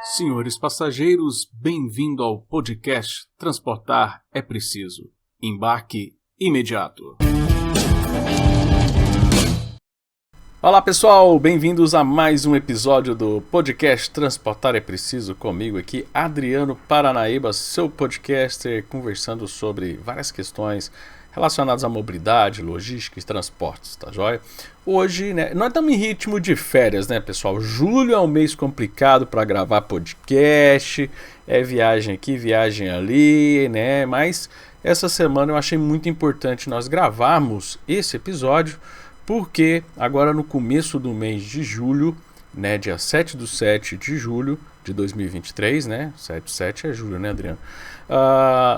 Senhores passageiros, bem-vindo ao podcast Transportar é Preciso. Embarque imediato. Olá pessoal, bem-vindos a mais um episódio do podcast Transportar é Preciso. Comigo aqui, Adriano Paranaíba, seu podcaster, conversando sobre várias questões relacionadas à mobilidade, logística e transportes, tá joia? Hoje, nós estamos em ritmo de férias, né, pessoal? Julho é um mês complicado para gravar podcast, é viagem aqui, viagem ali, né? Mas essa semana eu achei muito importante nós gravarmos esse episódio, porque agora no começo do mês de julho, né, dia 7/7 de julho de 2023, né? 7/7 é julho, né, Adriano?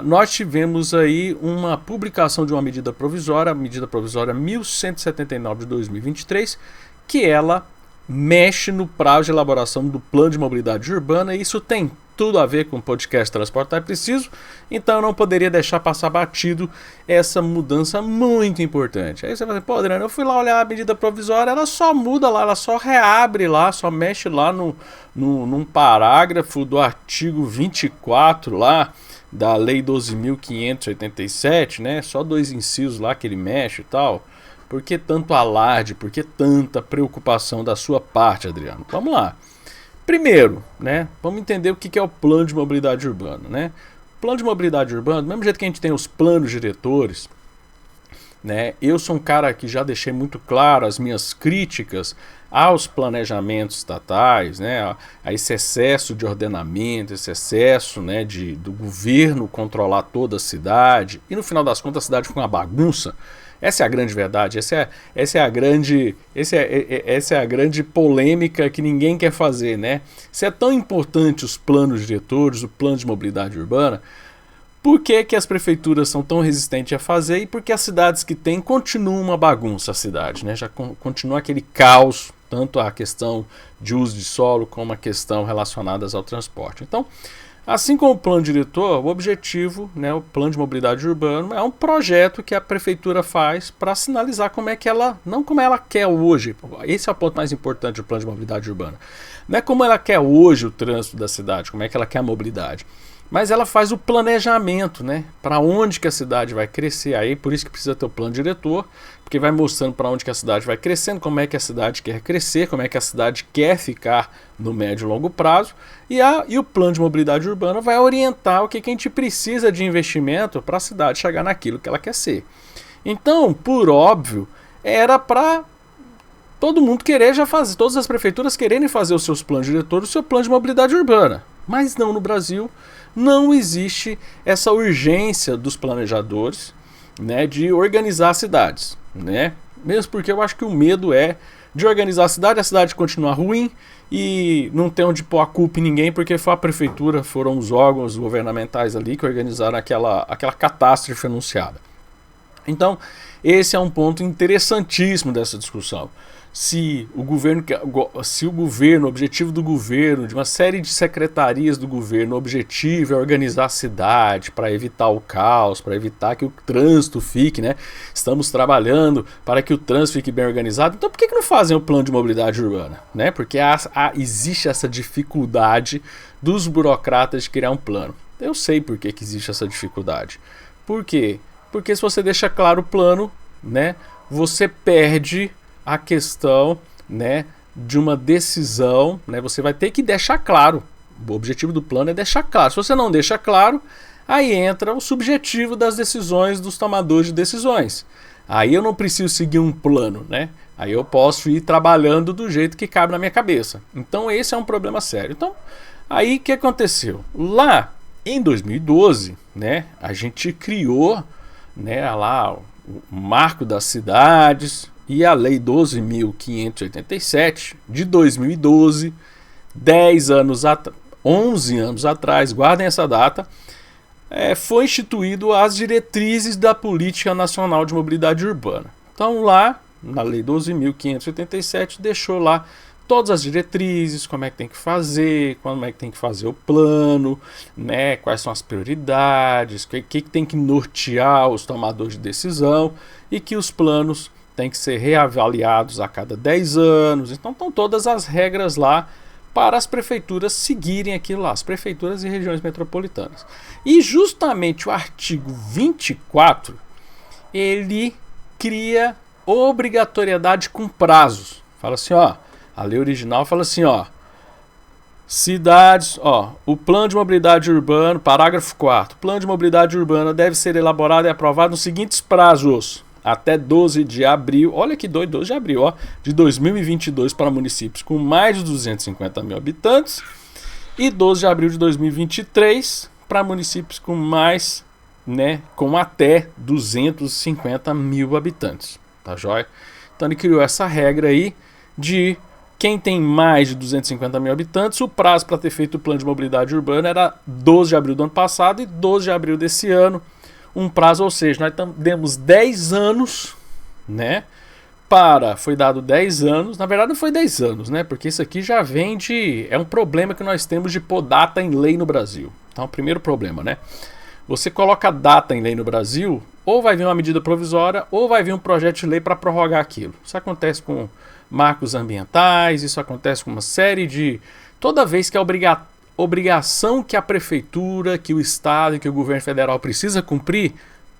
Nós tivemos aí uma publicação de uma medida provisória, a medida provisória 1179 de 2023, que ela mexe no prazo de elaboração do plano de mobilidade urbana, e isso tem tudo a ver com o podcast Transportar é Preciso, então eu não poderia deixar passar batido essa mudança muito importante. Aí você vai dizer, pô, Adriano, eu fui lá olhar a medida provisória, ela só muda lá, ela só reabre lá, só mexe lá num parágrafo do artigo 24 lá, da Lei 12.587, né? Só 2 incisos lá que ele mexe e tal. Por que tanto alarde? Por que tanta preocupação da sua parte, Adriano? Vamos lá. Primeiro, né? Vamos entender o que é o plano de mobilidade urbana, né? O plano de mobilidade urbana, do mesmo jeito que a gente tem os planos diretores, né? Eu sou um cara que já deixei muito claro as minhas críticas aos planejamentos estatais, né, a esse excesso de ordenamento, esse excesso, né, do governo controlar toda a cidade, e no final das contas a cidade fica uma bagunça. Essa é a grande verdade, essa é a grande polêmica que ninguém quer fazer, né? Se é tão importante os planos diretores, o plano de mobilidade urbana, por que as prefeituras são tão resistentes a fazer, e por que as cidades que têm continuam uma bagunça a cidade, né? Já continua aquele caos, tanto a questão de uso de solo como a questão relacionadas ao transporte. Então, assim como o plano diretor, o objetivo, né, o plano de mobilidade urbana, é um projeto que a prefeitura faz para sinalizar como é que ela, não como ela quer hoje, esse é o ponto mais importante do plano de mobilidade urbana, não é como ela quer hoje o trânsito da cidade, como é que ela quer a mobilidade, mas ela faz o planejamento, né, para onde que a cidade vai crescer. Aí por isso que precisa ter o plano diretor, porque vai mostrando para onde que a cidade vai crescendo, como é que a cidade quer crescer, como é que a cidade quer ficar no médio e longo prazo, e o plano de mobilidade urbana vai orientar o que a gente precisa de investimento para a cidade chegar naquilo que ela quer ser. Então, por óbvio, era para todo mundo querer já fazer, todas as prefeituras quererem fazer os seus planos diretores, o seu plano de mobilidade urbana. Mas não, no Brasil não existe essa urgência dos planejadores, né, de organizar cidades, né? Mesmo porque eu acho que o medo é de organizar a cidade continuar ruim e não ter onde pôr a culpa em ninguém, porque foi a prefeitura, foram os órgãos governamentais ali que organizaram aquela catástrofe anunciada. Então, esse é um ponto interessantíssimo dessa discussão. Se o governo, o objetivo do governo, de uma série de secretarias do governo, o objetivo é organizar a cidade para evitar o caos, para evitar que o trânsito fique, né? Estamos trabalhando para que o trânsito fique bem organizado. Então por que não fazem o plano de mobilidade urbana, né? Porque existe essa dificuldade dos burocratas de criar um plano. Eu sei por que existe essa dificuldade. Por quê? Porque se você deixa claro o plano, né, você perde a questão, né, de uma decisão, né, você vai ter que deixar claro. O objetivo do plano é deixar claro. Se você não deixa claro, aí entra o subjetivo das decisões dos tomadores de decisões. Aí eu não preciso seguir um plano, né? Aí eu posso ir trabalhando do jeito que cabe na minha cabeça. Então esse é um problema sério. Então, aí o que aconteceu? Lá em 2012, né, a gente criou, né, lá o Marco das Cidades e a Lei 12.587 de 2012, 11 anos atrás, guardem essa data, foi instituído as diretrizes da Política Nacional de Mobilidade Urbana. Então lá, na Lei 12.587, deixou lá todas as diretrizes, como é que tem que fazer, como é que tem que fazer o plano, né, quais são as prioridades, o que tem que nortear os tomadores de decisão, e que os planos têm que ser reavaliados a cada 10 anos. Então estão todas as regras lá para as prefeituras seguirem aquilo lá, as prefeituras e regiões metropolitanas. E justamente o artigo 24, ele cria obrigatoriedade com prazos. Fala assim, ó, a lei original fala assim, ó, cidades, ó, o plano de mobilidade urbana, parágrafo 4º, o plano de mobilidade urbana deve ser elaborado e aprovado nos seguintes prazos, até 12 de abril, olha que doido, 12 de abril, ó, de 2022 para municípios com mais de 250 mil habitantes e 12 de abril de 2023 para municípios com mais, né, com até 250 mil habitantes, tá joia? Então ele criou essa regra aí de quem tem mais de 250 mil habitantes, o prazo para ter feito o plano de mobilidade urbana era 12 de abril do ano passado e 12 de abril desse ano. Um prazo, ou seja, nós demos 10 anos, né? Foi dado 10 anos, na verdade não foi 10 anos, né? Porque isso aqui já vem de... É um problema que nós temos de pôr data em lei no Brasil. Então, o primeiro problema, né? Você coloca data em lei no Brasil, ou vai vir uma medida provisória, ou vai vir um projeto de lei para prorrogar aquilo. Isso acontece com marcos ambientais, isso acontece com uma série de... Toda vez que é obrigação que a prefeitura, que o estado e que o governo federal precisa cumprir,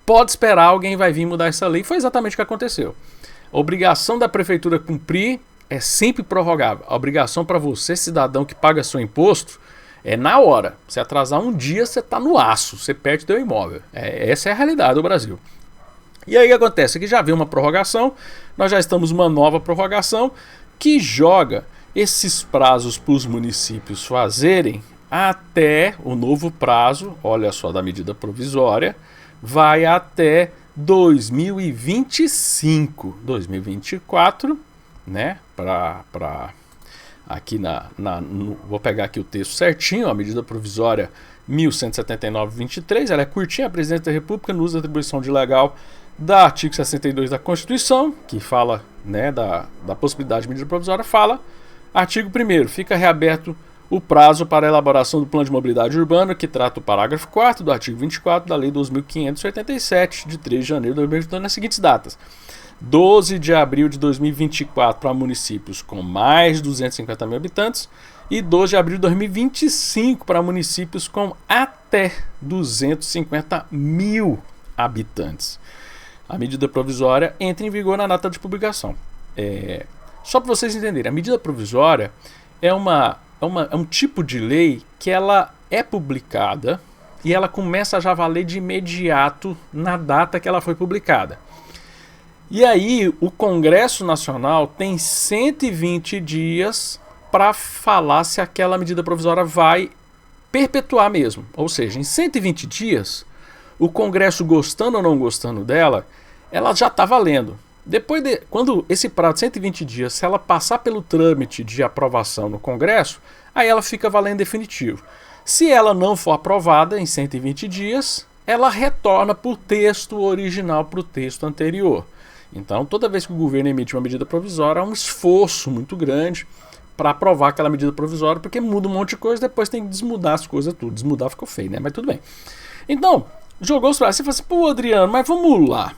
pode esperar, alguém vai vir mudar essa lei. Foi exatamente o que aconteceu. A obrigação da prefeitura cumprir é sempre prorrogável. A obrigação para você, cidadão que paga seu imposto, é na hora. Se atrasar um dia, você está no aço, você perde seu imóvel. Essa é a realidade do Brasil. E aí o que acontece? Aqui já veio uma prorrogação, nós já estamos numa nova prorrogação que joga esses prazos para os municípios fazerem até o novo prazo, olha só, da medida provisória, vai até 2025, 2024, né? Aqui vou pegar aqui o texto certinho, a medida provisória 1179/23, ela é curtinha, a Presidente da República, no uso da atribuição de legal da artigo 62 da Constituição, que fala, né, da possibilidade de medida provisória, fala, artigo 1º, fica reaberto o prazo para a elaboração do plano de mobilidade urbana, que trata o parágrafo 4º do artigo 24 da Lei 2.587, de 3 de janeiro de 2022, nas seguintes datas: 12 de abril de 2024 para municípios com mais de 250 mil habitantes e 12 de abril de 2025 para municípios com até 250 mil habitantes. A medida provisória entra em vigor na data de publicação. Só para vocês entenderem, a medida provisória é um tipo de lei que ela é publicada e ela começa a já valer de imediato na data que ela foi publicada. E aí o Congresso Nacional tem 120 dias para falar se aquela medida provisória vai perpetuar mesmo. Ou seja, em 120 dias, o Congresso, gostando ou não gostando dela, ela já está valendo. Quando esse prazo de 120 dias, se ela passar pelo trâmite de aprovação no Congresso, aí ela fica valendo definitivo. Se ela não for aprovada em 120 dias, ela retorna para o texto original, para o texto anterior. Então, toda vez que o governo emite uma medida provisória, há um esforço muito grande para aprovar aquela medida provisória, porque muda um monte de coisa, depois tem que desmudar as coisas tudo. Desmudar ficou feio, né? Mas tudo bem. Então, jogou os pratos. Você fala assim, pô, Adriano, mas vamos lá.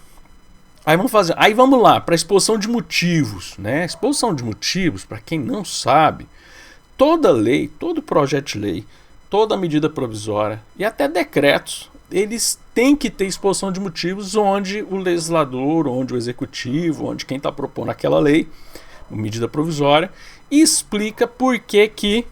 Aí vamos lá para a exposição de motivos, né? Exposição de motivos, para quem não sabe, toda lei, todo projeto de lei, toda medida provisória e até decretos, eles têm que ter exposição de motivos onde o legislador, onde o executivo, onde quem está propondo aquela lei, medida provisória, explica por que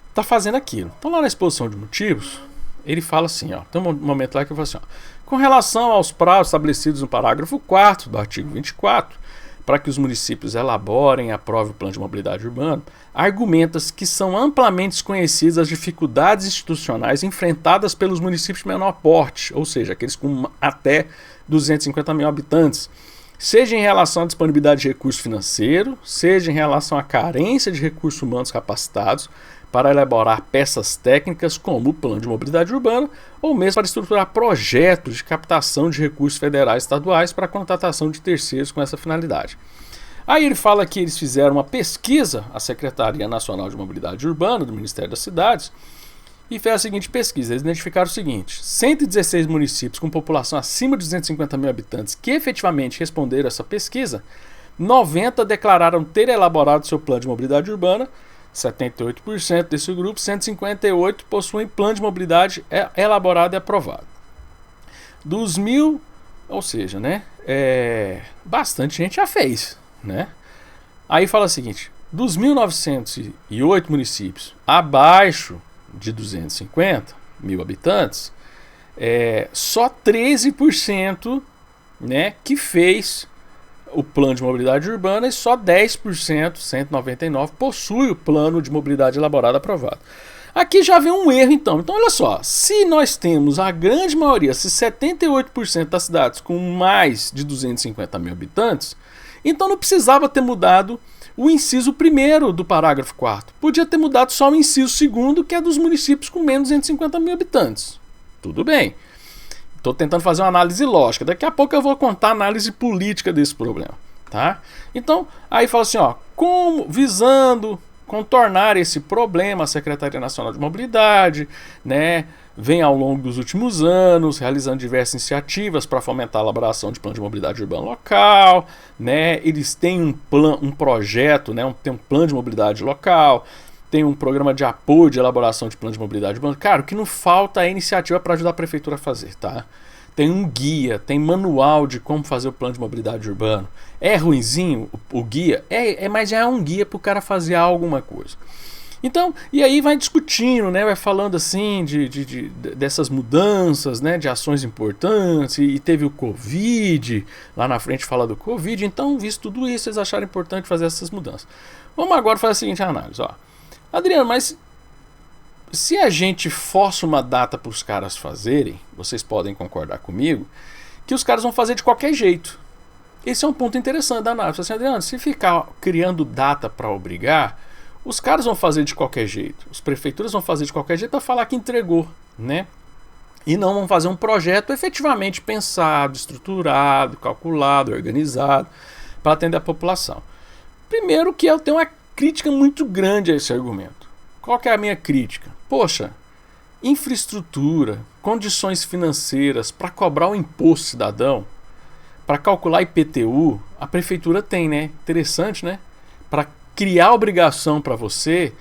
está fazendo aquilo. Então lá na exposição de motivos, ele fala assim, ó, tem um momento lá que ele fala assim, ó, com relação aos prazos estabelecidos no parágrafo 4º do artigo 24, para que os municípios elaborem e aprovem o plano de mobilidade urbana, argumenta-se que são amplamente conhecidas as dificuldades institucionais enfrentadas pelos municípios de menor porte, ou seja, aqueles com até 250 mil habitantes, seja em relação à disponibilidade de recurso financeiro, seja em relação à carência de recursos humanos capacitados para elaborar peças técnicas como o plano de mobilidade urbana, ou mesmo para estruturar projetos de captação de recursos federais e estaduais para a contratação de terceiros com essa finalidade. Aí ele fala que eles fizeram uma pesquisa, a Secretaria Nacional de Mobilidade Urbana, do Ministério das Cidades, e fez a seguinte pesquisa. Eles identificaram o seguinte: 116 municípios com população acima de 250 mil habitantes que efetivamente responderam a essa pesquisa, 90 declararam ter elaborado seu plano de mobilidade urbana, 78% desse grupo, 158 possuem plano de mobilidade elaborado e aprovado. Dos 1.000, ou seja, né, bastante gente já fez, né? Aí fala o seguinte, dos 1.908 municípios abaixo de 250 mil habitantes, só 13%, né, que fez o plano de mobilidade urbana e só 10%, 199, possui o plano de mobilidade elaborado e aprovado. Aqui já vem um erro então. Então olha só, se nós temos a grande maioria, se 78% das cidades com mais de 250 mil habitantes, então não precisava ter mudado o inciso 1º do parágrafo 4º. Podia ter mudado só o inciso 2º, que é dos municípios com menos de 250 mil habitantes. Tudo bem. Estou tentando fazer uma análise lógica. Daqui a pouco eu vou contar a análise política desse problema, tá? Então, aí fala assim, ó, visando contornar esse problema, a Secretaria Nacional de Mobilidade, né, vem ao longo dos últimos anos realizando diversas iniciativas para fomentar a elaboração de plano de mobilidade urbana local, né? Eles têm um projeto, né, tem um plano de mobilidade local, tem um programa de apoio de elaboração de plano de mobilidade urbana. Cara, o que não falta é iniciativa para ajudar a prefeitura a fazer, tá? Tem um guia, tem manual de como fazer o plano de mobilidade urbano. É ruinzinho o guia? Mas já é um guia para o cara fazer alguma coisa. Então, e aí vai discutindo, né? Vai falando assim dessas mudanças, né? De ações importantes. E teve o Covid, lá na frente fala do Covid. Então, visto tudo isso, eles acharam importante fazer essas mudanças. Vamos agora fazer a seguinte análise, ó. Adriano, mas se a gente força uma data para os caras fazerem, vocês podem concordar comigo, que os caras vão fazer de qualquer jeito. Esse é um ponto interessante da análise. Assim, Adriano, se ficar criando data para obrigar, os caras vão fazer de qualquer jeito. As prefeituras vão fazer de qualquer jeito para falar que entregou, né? E não vão fazer um projeto efetivamente pensado, estruturado, calculado, organizado para atender a população. Primeiro que eu tenho uma crítica muito grande a esse argumento. Qual que é a minha crítica? Poxa, infraestrutura, condições financeiras para cobrar o imposto cidadão, para calcular IPTU, a prefeitura tem, né? Interessante, né? Para criar obrigação para você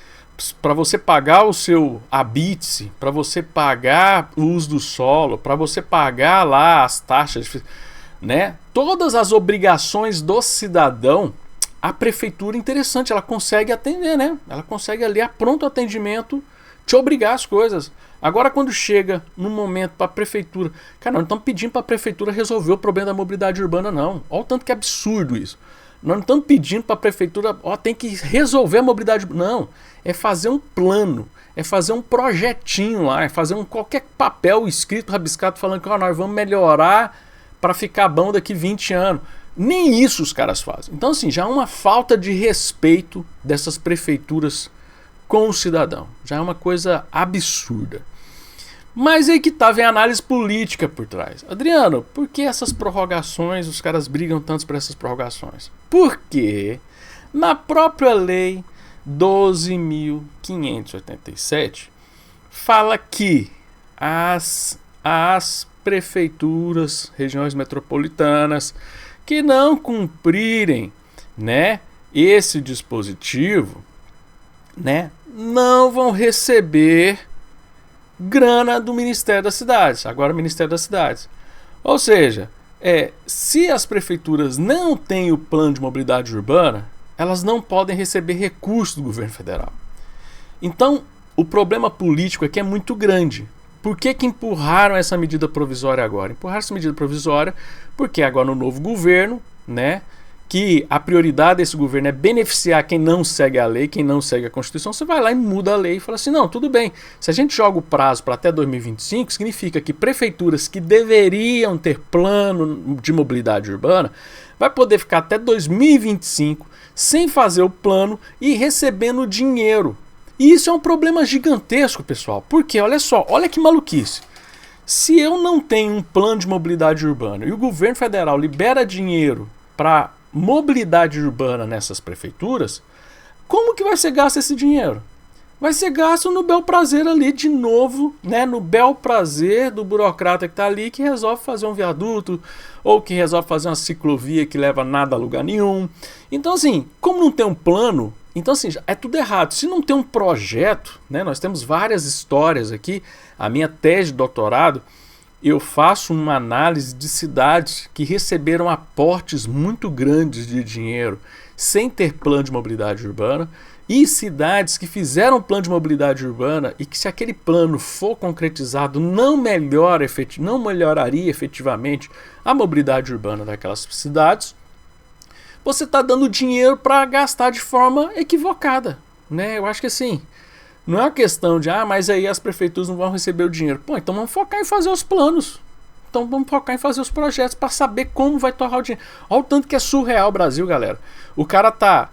pagar o seu habite, para você pagar o uso do solo, para você pagar lá as taxas, né? Todas as obrigações do cidadão, a prefeitura, interessante, ela consegue atender, né? Ela consegue ali a pronto atendimento te obrigar as coisas. Agora, quando chega no momento para a prefeitura, cara, nós não estamos pedindo para a prefeitura resolver o problema da mobilidade urbana, não. Olha o tanto que é absurdo isso. Nós não estamos pedindo para a prefeitura, tem que resolver a mobilidade. Não, é fazer um plano, é fazer um projetinho lá, é fazer qualquer papel escrito, rabiscado, falando que nós vamos melhorar para ficar bom daqui 20 anos. Nem isso os caras fazem. Então, assim, já é uma falta de respeito dessas prefeituras com o cidadão. Já é uma coisa absurda. Mas aí que vem a análise política por trás. Adriano, por que essas prorrogações, os caras brigam tanto por essas prorrogações? Porque na própria lei 12.587 fala que as prefeituras, regiões metropolitanas que não cumprirem, né, esse dispositivo, né, não vão receber grana do Ministério das Cidades. Agora o Ministério das Cidades. Ou seja, se as prefeituras não têm o plano de mobilidade urbana, elas não podem receber recursos do governo federal. Então, o problema político aqui é muito grande. Por que empurraram essa medida provisória agora? Empurraram essa medida provisória porque agora no novo governo, né, que a prioridade desse governo é beneficiar quem não segue a lei, quem não segue a Constituição, você vai lá e muda a lei e fala assim, não, tudo bem, se a gente joga o prazo para até 2025, significa que prefeituras que deveriam ter plano de mobilidade urbana vai poder ficar até 2025 sem fazer o plano e recebendo dinheiro. E isso é um problema gigantesco, pessoal, porque olha só, olha que maluquice. Se eu não tenho um plano de mobilidade urbana e o governo federal libera dinheiro para mobilidade urbana nessas prefeituras, como que vai ser gasto esse dinheiro? Vai ser gasto no bel prazer ali de novo, né? No bel prazer do burocrata que está ali, que resolve fazer um viaduto ou que resolve fazer uma ciclovia que leva nada a lugar nenhum. Então, assim, como não tem um plano, Então, assim, é tudo errado. Se não tem um projeto, né, nós temos várias histórias aqui. A minha tese de doutorado, eu faço uma análise de cidades que receberam aportes muito grandes de dinheiro sem ter plano de mobilidade urbana e cidades que fizeram plano de mobilidade urbana e que, se aquele plano for concretizado, não melhoraria efetivamente a mobilidade urbana daquelas cidades. Você está dando dinheiro para gastar de forma equivocada, né? Eu acho que assim, não é uma questão de, mas aí as prefeituras não vão receber o dinheiro. Pô, então vamos focar em fazer os planos. Então vamos focar em fazer os projetos para saber como vai torrar o dinheiro. Olha o tanto que é surreal o Brasil, galera. O cara tá...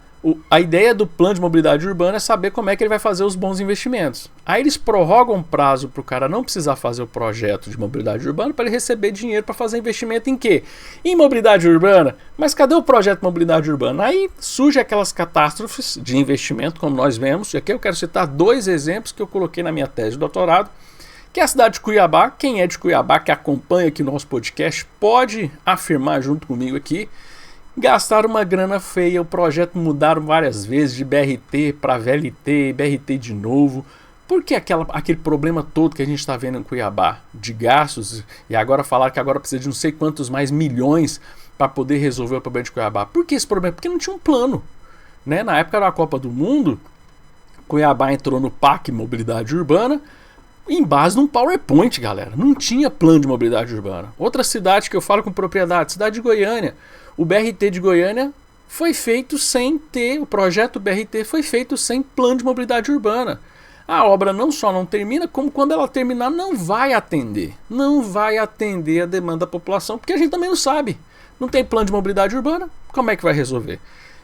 A ideia do plano de mobilidade urbana é saber como é que ele vai fazer os bons investimentos. Aí eles prorrogam um prazo para o cara não precisar fazer o projeto de mobilidade urbana para ele receber dinheiro para fazer investimento em quê? Em mobilidade urbana. Mas cadê o projeto de mobilidade urbana? Aí surgem aquelas catástrofes de investimento, como nós vemos. E aqui eu quero citar 2 exemplos que eu coloquei na minha tese de doutorado, que é a cidade de Cuiabá. Quem é de Cuiabá, que acompanha aqui o nosso podcast, pode afirmar junto comigo aqui. Gastaram uma grana feia, o projeto mudaram várias vezes de BRT para VLT, BRT de novo. Por que aquele problema todo que a gente está vendo em Cuiabá, de gastos, e agora falaram que agora precisa de não sei quantos mais milhões para poder resolver o problema de Cuiabá? Por que esse problema? Porque não tinha um plano, né? Na época da Copa do Mundo, Cuiabá entrou no PAC Mobilidade Urbana em base num PowerPoint, galera. Não tinha plano de mobilidade urbana. Outra cidade que eu falo com propriedade, cidade de Goiânia. O BRT de Goiânia foi feito sem ter, o projeto BRT foi feito sem plano de mobilidade urbana. A obra não só não termina, como quando ela terminar não vai atender a demanda da população, porque a gente também não sabe. Não tem plano de mobilidade urbana, como é que vai resolver?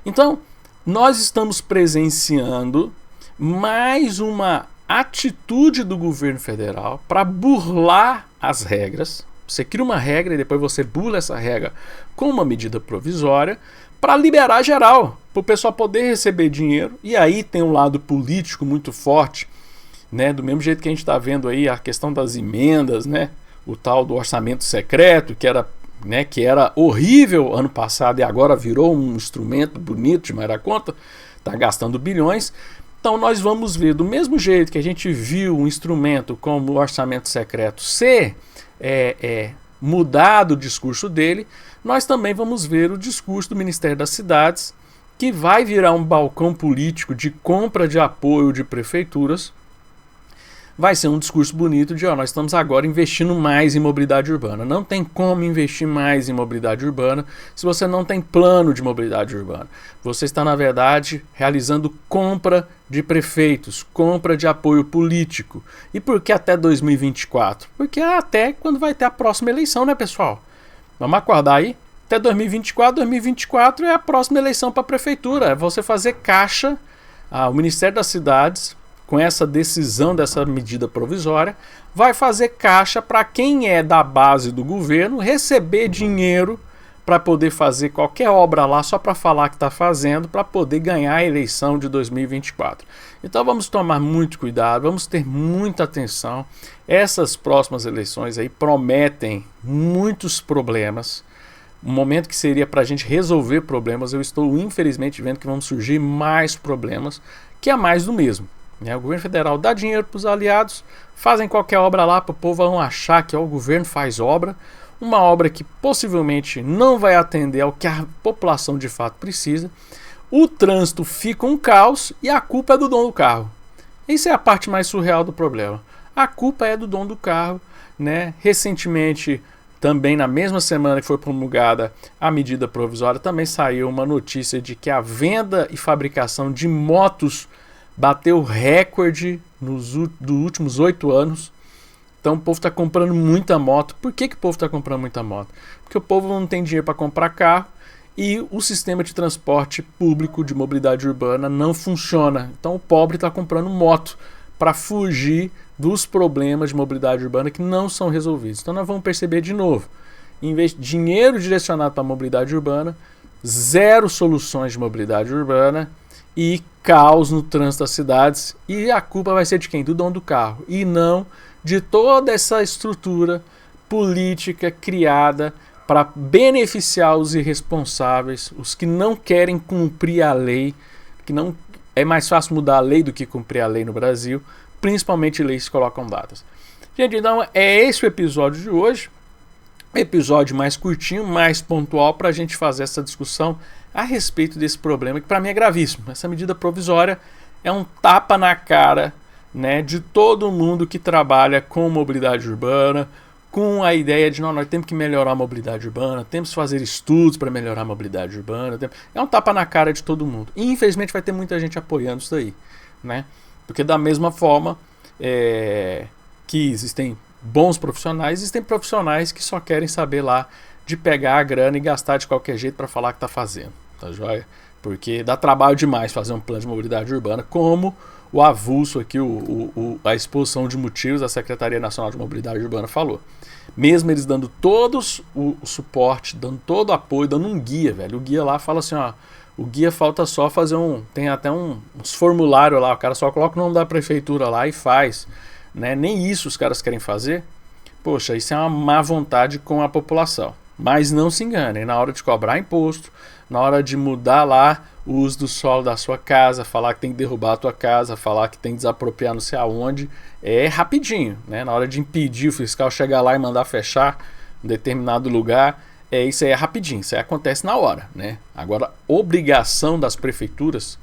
Então, nós estamos presenciando mais uma atitude do governo federal para burlar as regras. Você cria uma regra e depois você burla essa regra com uma medida provisória para liberar geral, para o pessoal poder receber dinheiro. E aí tem um lado político muito forte, né? Do mesmo jeito que a gente está vendo aí a questão das emendas, né? O tal do orçamento secreto, que era horrível ano passado e agora virou um instrumento bonito de mais da conta, está gastando bilhões. Então nós vamos ver, do mesmo jeito que a gente viu um instrumento como o orçamento secreto ser mudado o discurso dele, nós também vamos ver o discurso do Ministério das Cidades, que vai virar um balcão político de compra de apoio de prefeituras. Vai ser um discurso bonito de, nós estamos agora investindo mais em mobilidade urbana. Não tem como investir mais em mobilidade urbana se você não tem plano de mobilidade urbana. Você está, na verdade, realizando compra de prefeitos, compra de apoio político. E por que até 2024? Porque é até quando vai ter a próxima eleição, né, pessoal? Vamos acordar aí? Até 2024 é a próxima eleição para a prefeitura. É você fazer caixa, o Ministério das Cidades, com essa decisão dessa medida provisória, vai fazer caixa para quem é da base do governo receber dinheiro para poder fazer qualquer obra lá só para falar que está fazendo, para poder ganhar a eleição de 2024. Então vamos tomar muito cuidado, vamos ter muita atenção. Essas próximas eleições aí prometem muitos problemas. Um momento que seria para a gente resolver problemas, eu estou infelizmente vendo que vão surgir mais problemas, que é mais do mesmo. O governo federal dá dinheiro para os aliados, fazem qualquer obra lá para o povo vão achar que o governo faz obra, uma obra que possivelmente não vai atender ao que a população de fato precisa. O trânsito fica um caos e a culpa é do dono do carro. Isso é a parte mais surreal do problema. A culpa é do dono do carro, né? Recentemente, também na mesma semana que foi promulgada a medida provisória, também saiu uma notícia de que a venda e fabricação de motos bateu recorde dos últimos 8 anos. Então o povo está comprando muita moto. Por que o povo está comprando muita moto? Porque o povo não tem dinheiro para comprar carro e o sistema de transporte público de mobilidade urbana não funciona. Então o pobre está comprando moto para fugir dos problemas de mobilidade urbana que não são resolvidos. Então nós vamos perceber de novo, dinheiro direcionado para a mobilidade urbana, zero soluções de mobilidade urbana e caos no trânsito das cidades, e a culpa vai ser de quem? Do dono do carro, e não de toda essa estrutura política criada para beneficiar os irresponsáveis, os que não querem cumprir a lei, que não É mais fácil mudar a lei do que cumprir a lei no Brasil, principalmente leis que colocam datas. Gente, então é esse o episódio de hoje. Episódio mais curtinho, mais pontual, para a gente fazer essa discussão a respeito desse problema, que para mim é gravíssimo. Essa medida provisória é um tapa na cara, né, de todo mundo que trabalha com mobilidade urbana, com a ideia de nós temos que melhorar a mobilidade urbana, temos que fazer estudos para melhorar a mobilidade urbana. É um tapa na cara de todo mundo. E infelizmente vai ter muita gente apoiando isso aí, né? Porque da mesma forma que existem bons profissionais, existem profissionais que só querem saber lá de pegar a grana e gastar de qualquer jeito para falar que está fazendo, tá joia? Porque dá trabalho demais fazer um plano de mobilidade urbana, como o avulso aqui, a exposição de motivos da Secretaria Nacional de Mobilidade Urbana falou. Mesmo eles dando todos o suporte, dando todo o apoio, dando um guia, velho. O guia lá fala assim, ó, o guia falta só fazer tem até uns formulários lá, o cara só coloca o nome da prefeitura lá e faz, né? Nem isso os caras querem fazer. Poxa, isso é uma má vontade com a população. Mas não se enganem, na hora de cobrar imposto, na hora de mudar lá o uso do solo da sua casa, falar que tem que derrubar a tua casa, falar que tem que desapropriar não sei aonde, é rapidinho, né? Na hora de impedir o fiscal chegar lá e mandar fechar um determinado lugar, isso aí é rapidinho, isso aí acontece na hora, né? Agora, obrigação das prefeituras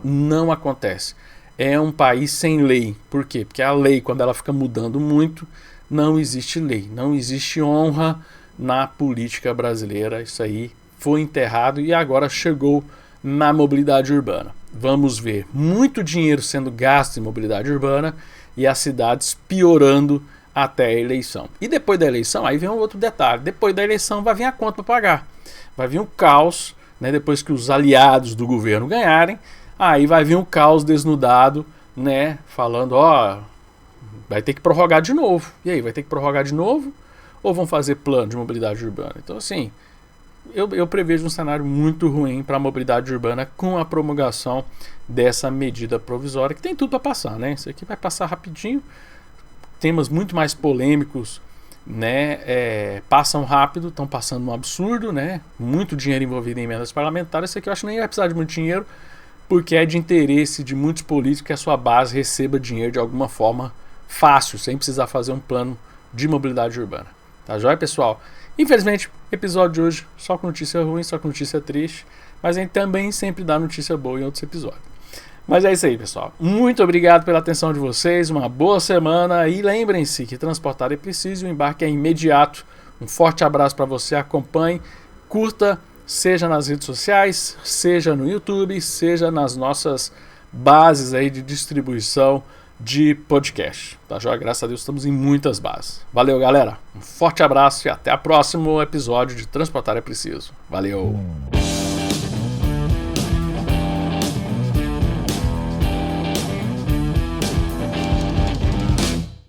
não acontece. É um país sem lei. Por quê? Porque a lei, quando ela fica mudando muito, não existe lei, não existe honra na política brasileira. Isso aí foi enterrado e agora chegou na mobilidade urbana. Vamos ver muito dinheiro sendo gasto em mobilidade urbana e as cidades piorando até a eleição. E depois da eleição, aí vem um outro detalhe. Depois da eleição vai vir a conta para pagar. Vai vir um caos, né, depois que os aliados do governo ganharem. Aí vai vir um caos desnudado, né, falando, vai ter que prorrogar de novo. E aí, vai ter que prorrogar de novo? Ou vão fazer plano de mobilidade urbana? Então, assim, eu prevejo um cenário muito ruim para a mobilidade urbana com a promulgação dessa medida provisória, que tem tudo para passar, né? Isso aqui vai passar rapidinho. Temas muito mais polêmicos, né, passam rápido, estão passando um absurdo, né? Muito dinheiro envolvido em emendas parlamentares. Isso aqui eu acho que nem vai precisar de muito dinheiro, porque é de interesse de muitos políticos que a sua base receba dinheiro de alguma forma fácil, sem precisar fazer um plano de mobilidade urbana. Tá joia, pessoal? Infelizmente, episódio de hoje só com notícia ruim, só com notícia triste, mas a gente também sempre dá notícia boa em outros episódios. Mas é isso aí, pessoal. Muito obrigado pela atenção de vocês, uma boa semana e lembrem-se que transportar é preciso e o embarque é imediato. Um forte abraço para você, acompanhe, curta, seja nas redes sociais, seja no YouTube, seja nas nossas bases aí de distribuição de podcast. Tá joia? Graças a Deus estamos em muitas bases. Valeu, galera. Um forte abraço e até o próximo episódio de Transportar é Preciso. Valeu!